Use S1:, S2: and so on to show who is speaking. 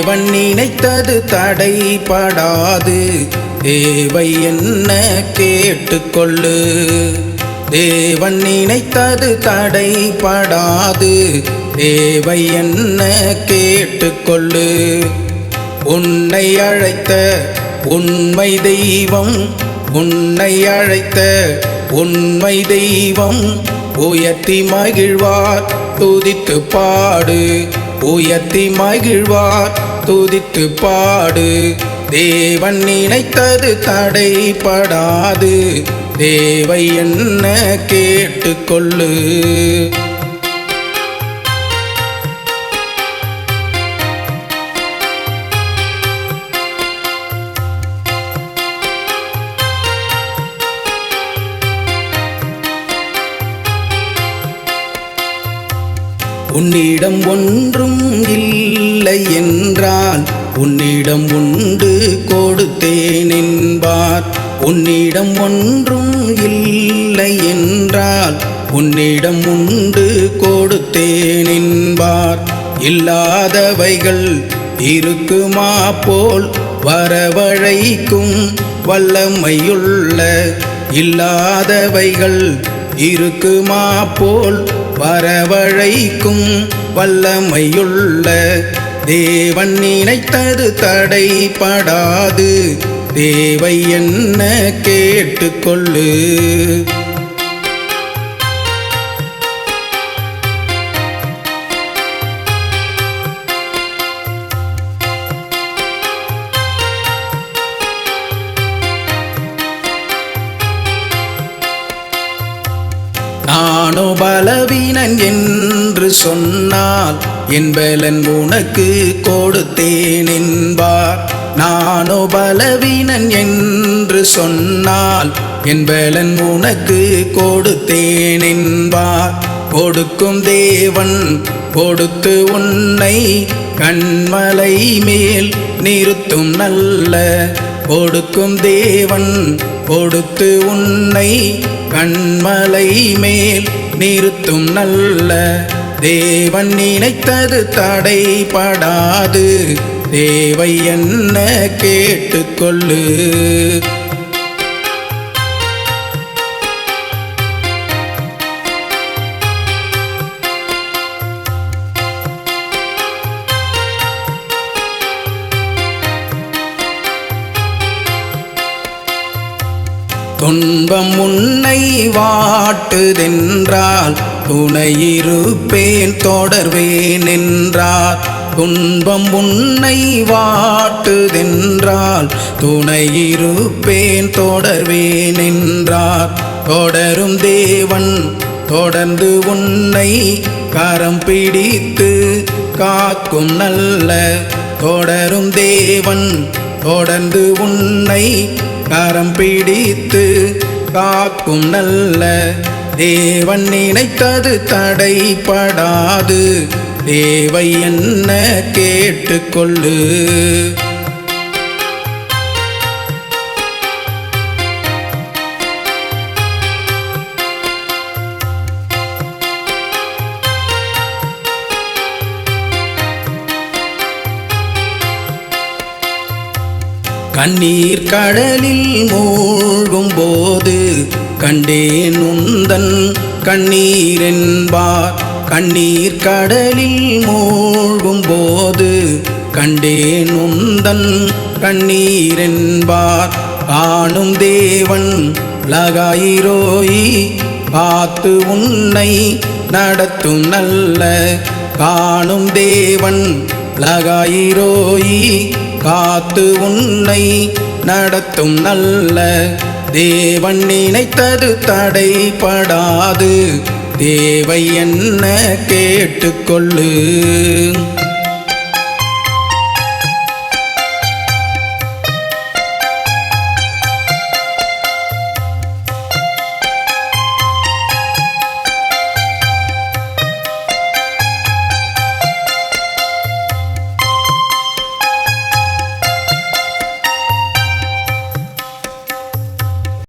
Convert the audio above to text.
S1: தேவன் நினைத்தது தடைபடாது, தேவை என்ன கேட்டுக்கொள்ளு. தேவன் நினைத்தது தடைபடாது, தேவை என்ன கேட்டுக்கொள்ளு. உன்னை அழைத்த உண்மை தெய்வம், உன்னை அழைத்த உண்மை தெய்வம் உயர்த்தி மகிழ்வார், துதித்து பாடு. உயர்த்தி மகிழ்வார், துதித்து பாடு. தேவன் நினைத்தது தடைபடாது, தேவை என்ன கேட்டுக்கொள்ளு. உன்னிடம் ஒன்றும் இல்லை என்றால் உன்னிடம் உண்டு கொடுத்தேன் என்பார். உன்னிடம் ஒன்றும் இல்லை என்றால் உன்னிடம் உண்டு கொடுத்தேன் என்பார். இல்லாதவைகள் இருக்குமா போல் வரவழைக்கும் வல்லமையுள்ள, இல்லாதவைகள் இருக்குமா போல் வரவழைக்கும் வல்லமையுள்ள. தேவன் நினைத்தது தடைபடாது, தேவை என்ன கேட்டுக்கொள்ளு. நானோ பலவீனன் என்று சொன்னால் என் பலன் உனக்கு கொடுத்தேன் என்பார். நானோ பலவீனன் என்று சொன்னால் என் பலன் உனக்கு கொடுத்தேன் என்பார். கொடுக்கும் தேவன் கொடுத்து உன்னை கண்மலை மேல் நிறுத்தும் நல்ல. கொடுக்கும் தேவன் கொடுத்து உன்னை கண்மலை மேல் நிறுத்தும் நல்ல. தேவன் நினைத்தது தடைபடாது, தேவை என்ன கேட்டுக்கொள்ளு. துன்பம் உன்னை வாட்டுதென்றால் துணையிருப்பேன் தொடர்வேன் என்றார். துன்பம் உன்னை வாட்டுதென்றால் துணையிருப்பேன் தொடர்வேன் என்றார். தொடரும் தேவன் தொடர்ந்து உன்னை கரம் பிடித்து காக்கும் நல்ல. தொடரும் தேவன் தொடர்ந்து உன்னை கரம் பிடித்து காக்கும் நல்ல. தேவன் நினைத்தது தடைபடாது, தேவை என்ன கேட்டுக்கொள்ளு. கண்ணீர் கடலில் மூழ்கும் போது கண்டேன் உந்தன் கண்ணீர் என்பார். கண்ணீர் கடலில் மூழ்கும் போது கண்டேன் உந்தன் கண்ணீர் என்பார். காணும் தேவன் லகாயிரோயி காத்து உன்னை நடத்தும் நல்ல. காணும் தேவன் லகாயிரோயி காத்து உன்னை நடத்தும் நல்ல. தேவன் நினைத்தது தடைபடாது, தேவை என்ன கேட்டுக்கொள்ளு.